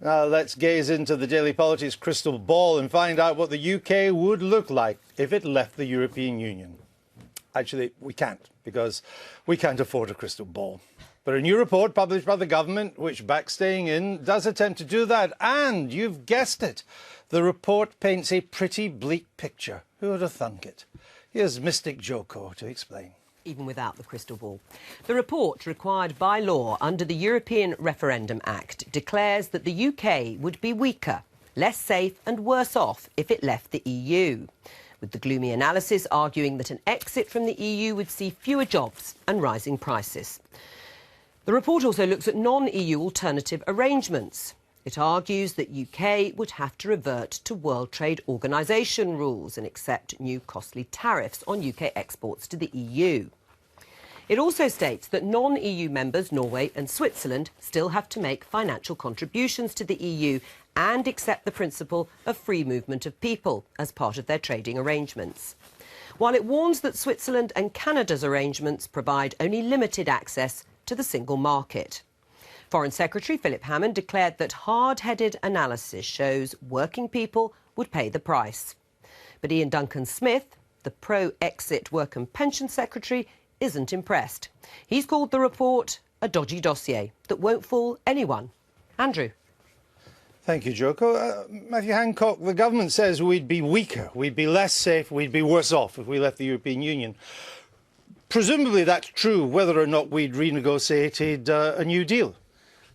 Let's gaze into the Daily Politics crystal ball and find out what the UK would look like if it left the European Union. Actually, we can't, because we can't afford a crystal ball. But a new report published by the government, which backs staying in, does attempt to do that. And you've guessed it, the report paints a pretty bleak picture. Who would have thunk it? Here's Mystic Joko to explain. Even without the crystal ball. The report, required by law under the European Referendum Act, declares that the UK would be weaker, less safe and worse off if it left the EU, with the gloomy analysis arguing that an exit from the EU would see fewer jobs and rising prices. The report also looks at non-EU alternative arrangements. It argues that UK would have to revert to World Trade Organization rules and accept new costly tariffs on UK exports to the EU. It also states that non-EU members, Norway and Switzerland, still have to make financial contributions to the EU and accept the principle of free movement of people as part of their trading arrangements. While it warns that Switzerland and Canada's arrangements provide only limited access to the single market. Foreign Secretary Philip Hammond declared that hard-headed analysis shows working people would pay the price. But Ian Duncan-Smith, the pro-exit Work and Pension Secretary, isn't impressed. He's called the report a dodgy dossier that won't fool anyone. Andrew. Thank you, Joko. Matthew Hancock, the government says we'd be weaker, we'd be less safe, we'd be worse off if we left the European Union. Presumably that's true whether or not we'd renegotiated a new deal.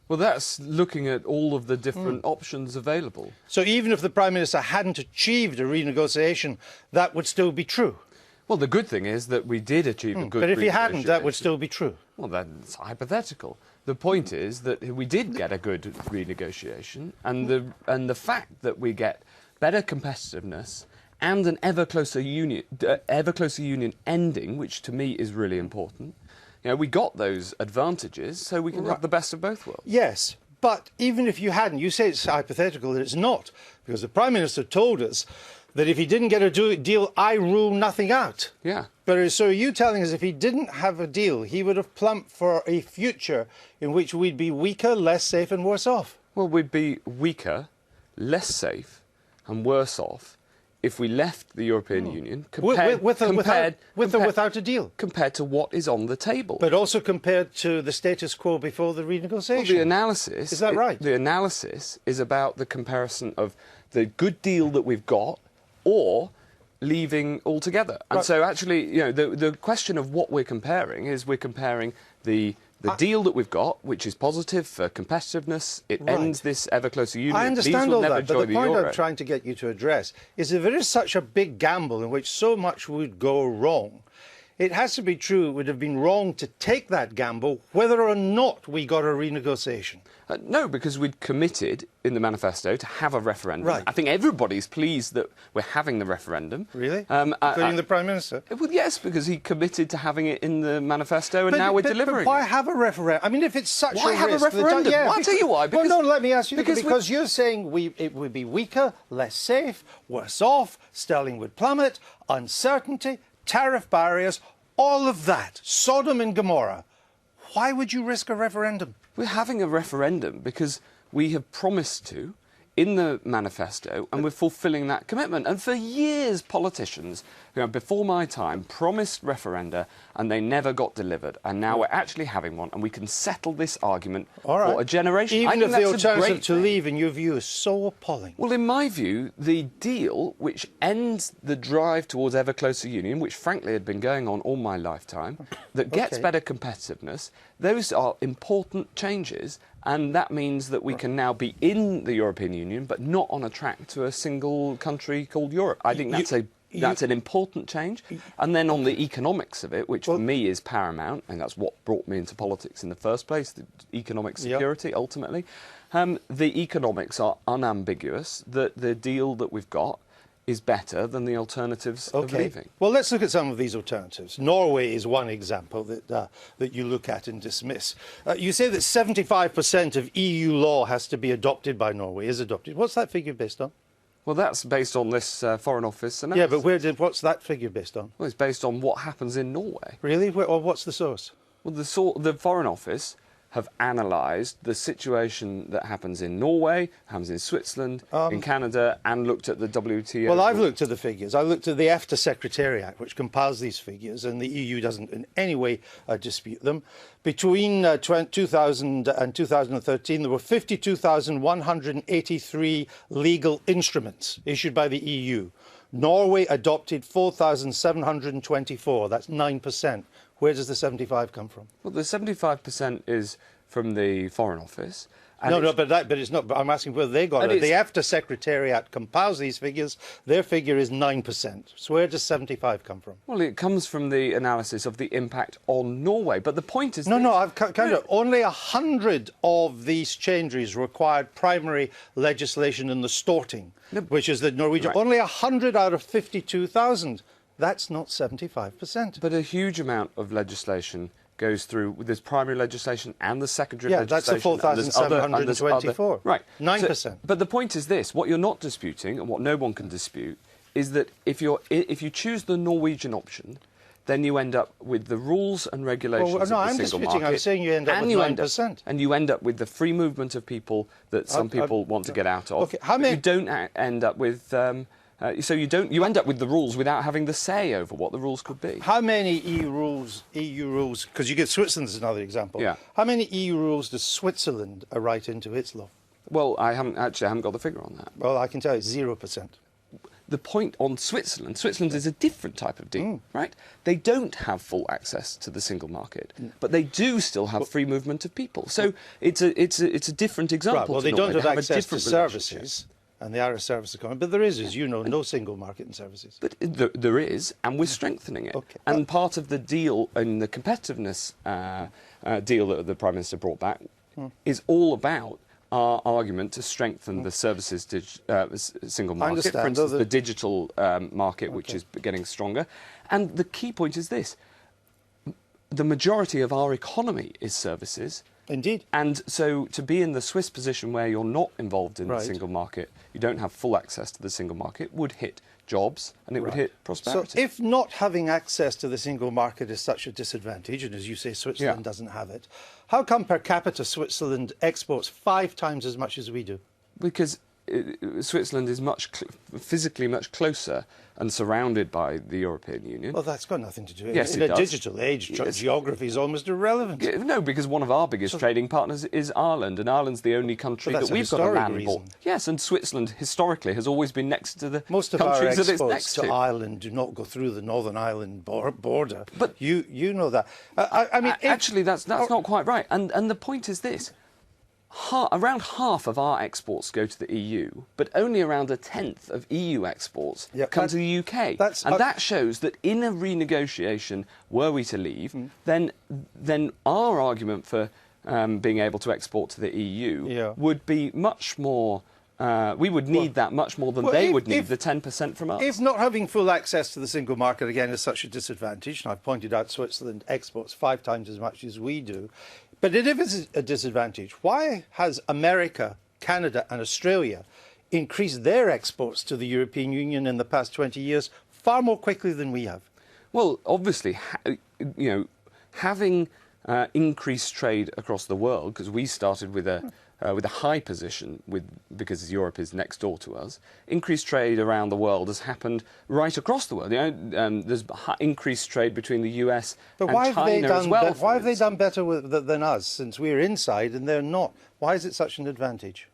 Well, that's looking at all of the different options available. So even if the Prime Minister hadn't achieved a renegotiation, that would still be true? Well, the good thing is that we did achieve a good But if he hadn't, that would still be true? Well, that's hypothetical. The point is that we did get a good renegotiation, and the fact that we get better competitiveness and an ever closer union ending, which to me is really important. You know, we got those advantages, so we can have the best of both worlds. Yes, but even if you hadn't, you say it's hypothetical, that it's not, because the Prime Minister told us that if he didn't get a deal, I rule nothing out. Yeah. But so are you telling us if he didn't have a deal, he would have plumped for a future in which we'd be weaker, less safe and worse off? Well, we'd be weaker, less safe and worse off if we left the European Union, with or without a deal? Compared to what is on the table. But also compared to the status quo before the renegotiation? Well, the analysis... Is that right? The analysis is about the comparison of the good deal that we've got or leaving altogether. And so actually, you know, the question of what we're comparing is we're comparing the deal that we've got, which is positive for competitiveness. It ends this ever closer union. I understand all that, but the point I'm trying to get you to address is if it is such a big gamble in which so much would go wrong, it has to be true it would have been wrong to take that gamble whether or not we got a renegotiation. No, because we'd committed in the manifesto to have a referendum. Right. I think everybody's pleased that we're having the referendum. Really? Including the Prime Minister? Well, yes, because he committed to having it in the manifesto, and now we're delivering. But why have a referendum? I mean, if it's such a risk... Why have a referendum? Yeah, I'll tell you why. Well, no, let me ask you, because you're saying it would be weaker, less safe, worse off, sterling would plummet, uncertainty, tariff barriers, all of that, Sodom and Gomorrah. Why would you risk a referendum? We're having a referendum because we have promised to in the manifesto, and we're fulfilling that commitment. And for years, politicians, you know, before my time, promised referenda, and they never got delivered. And now we're actually having one, and we can settle this argument for a generation. Even if the alternative to leave, in your view, is so appalling. Well, in my view, the deal which ends the drive towards ever closer union, which frankly had been going on all my lifetime, that gets better competitiveness, those are important changes. And that means that we can now be in the European Union, but not on a track to a single country called Europe. I think that's an important change. And then on the economics of it, which for me is paramount, and that's what brought me into politics in the first place, the economic security, ultimately. The economics are unambiguous, that the deal that we've got is better than the alternatives of leaving. Well, let's look at some of these alternatives. Norway is one example that you look at and dismiss. You say that 75% of EU law has to be adopted by Norway, is adopted. What's that figure based on? Well, that's based on this Foreign Office analysis. Yeah, but what's that figure based on? Well, it's based on what happens in Norway. Really? Or what's the source? Well, the Foreign Office have analysed the situation that happens in Norway, happens in Switzerland, in Canada, and looked at the WTO? Well, I've looked at the figures. I looked at the EFTA Secretariat, which compiles these figures, and the EU doesn't in any way dispute them. Between 2000 and 2013, there were 52,183 legal instruments issued by the EU. Norway adopted 4,724. That's 9%. Where does the 75 come from? Well, the 75% is from the Foreign Office. But it's not. But I'm asking whether they got it. The EFTA Secretariat compiles these figures. Their figure is 9%. So where does 75 come from? Well, it comes from the analysis of the impact on Norway. But the point is... I've counted. Only 100 of these changes required primary legislation in the Storting, which is the Norwegian. Right. Only 100 out of 52,000. That's not 75%. But a huge amount of legislation goes through with this primary legislation and the secondary legislation. Yeah, that's the 4,724. Right. 9%. So, but the point is this, what you're not disputing, and what no one can dispute, is that if you choose the Norwegian option, then you end up with the rules and regulations of the single market. I'm disputing. I'm saying you end up with 9%. And you end up with the free movement of people that some people want to get out of. Okay, how many... You don't end up with... you end up with the rules without having the say over what the rules could be. How many EU rules, because you get Switzerland as another example. Yeah. How many EU rules does Switzerland write into its law? Well, I haven't got the figure on that. Well, I can tell you, 0%. The point on Switzerland is a different type of deal, right? They don't have full access to the single market, but they do still have free movement of people. So it's a different example. Right, well, they don't have access to services. And the Irish services are coming. But there is, as you know, no single market in services. But there is, and we're strengthening it. Okay. And part of the deal, and the competitiveness deal that the Prime Minister brought back, is all about our argument to strengthen the services single market. For instance, the digital market, which is getting stronger. And the key point is this. The majority of our economy is services. Indeed. And so to be in the Swiss position where you're not involved in the single market, you don't have full access to the single market, would hit jobs and it would hit prosperity. So if not having access to the single market is such a disadvantage, and as you say, Switzerland doesn't have it, how come per capita Switzerland exports 5 times as much as we do? Because Switzerland is physically much closer and surrounded by the European Union. Well, that's got nothing to do with it. Yes, in a digital age, geography is almost irrelevant. No, because one of our biggest trading partners is Ireland, and Ireland's the only country that we've got a land border. Yes, and Switzerland historically has always been next to the most of countries our that it's next exports to Ireland do not go through the Northern Ireland border. But you know that. I mean, actually, that's not quite right. And the point is this. Around half of our exports go to the EU, but only around 1/10 of EU exports come to the UK. That shows that in a renegotiation, were we to leave, then our argument for being able to export to the EU would be much more... we would need that much more than they would need the 10% from us. If not having full access to the single market, again, is such a disadvantage, and I've pointed out Switzerland exports 5 times as much as we do, but if it's a disadvantage, why has America, Canada and Australia increased their exports to the European Union in the past 20 years far more quickly than we have? Well, obviously, having increased trade across the world, because we started with a high position because Europe is next door to us. Increased trade around the world has happened right across the world. There's increased trade between the US and China as well. Why have they done better than us, since we're inside and they're not? Why is it such an advantage?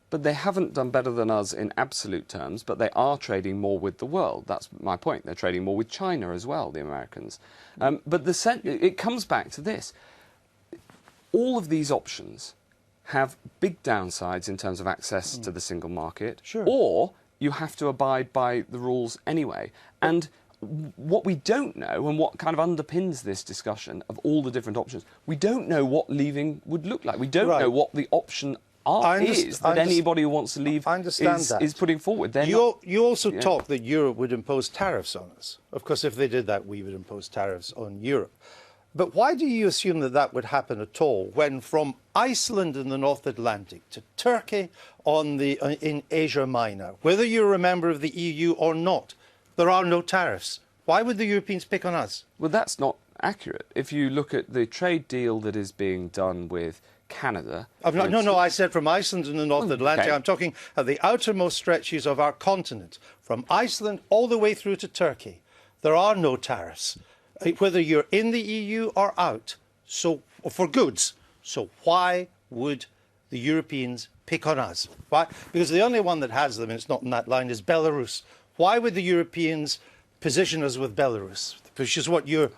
But they haven't done better than us in absolute terms, but they are trading more with the world. That's my point. They're trading more with China as well, the Americans. But it comes back to this. All of these options have big downsides in terms of access to the single market, or you have to abide by the rules anyway. And what we don't know, and what kind of underpins this discussion of all the different options, we don't know what leaving would look like. We don't know what the option is that anybody who wants to leave is putting forward. You also talk that Europe would impose tariffs on us. Of course, if they did that, we would impose tariffs on Europe. But why do you assume that that would happen at all, when from Iceland in the North Atlantic to Turkey in Asia Minor, whether you're a member of the EU or not, there are no tariffs? Why would the Europeans pick on us? Well, that's not accurate. If you look at the trade deal that is being done with Canada... No, I said from Iceland and the North Atlantic. Okay. I'm talking at the outermost stretches of our continent, from Iceland all the way through to Turkey. There are no tariffs, whether you're in the EU or out, so for goods. So why would the Europeans pick on us? Why? Because the only one that has them, and it's not in that line, is Belarus. Why would the Europeans position us with Belarus, which is what your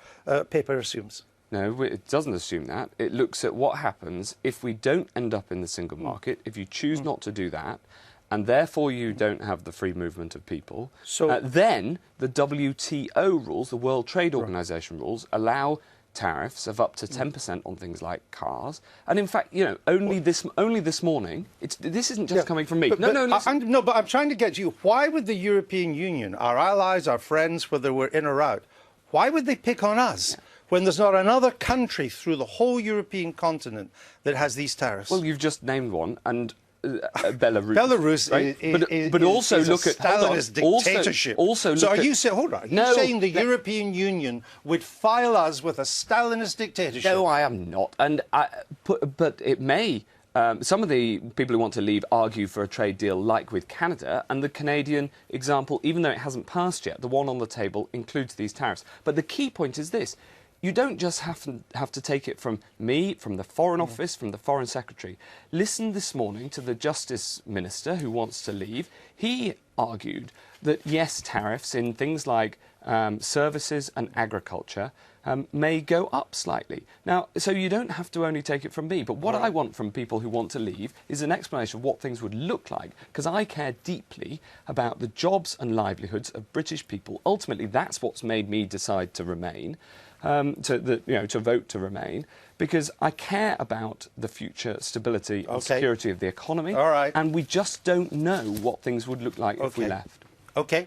paper assumes? No, it doesn't assume that. It looks at what happens if we don't end up in the single market, if you choose not to do that, and therefore you don't have the free movement of people. So then the WTO rules, the World Trade Organization rules, allow tariffs of up to 10% on things like cars. And in fact, you know, only this morning, this isn't just coming from me. But I'm trying to get you. Why would the European Union, our allies, our friends, whether we're in or out, why would they pick on us when there's not another country through the whole European continent that has these tariffs? Well, you've just named one, and Belarus. Belarus right? But also is look a at Stalinist dictatorship. Also are you saying? Hold on. Are you saying the European Union would file us with a Stalinist dictatorship? No, I am not. And but it may. Some of the people who want to leave argue for a trade deal like with Canada, and the Canadian example, even though it hasn't passed yet, the one on the table includes these tariffs. But the key point is this. You don't just have to take it from me, from the Foreign Office, from the Foreign Secretary. Listen this morning to the Justice Minister who wants to leave. He argued that, yes, tariffs in things like services and agriculture may go up slightly. Now, so you don't have to only take it from me, but what I want from people who want to leave is an explanation of what things would look like, because I care deeply about the jobs and livelihoods of British people. Ultimately, that's what's made me decide to remain. To vote to remain, because I care about the future stability and security of the economy. All right. And we just don't know what things would look like if we left. Okay.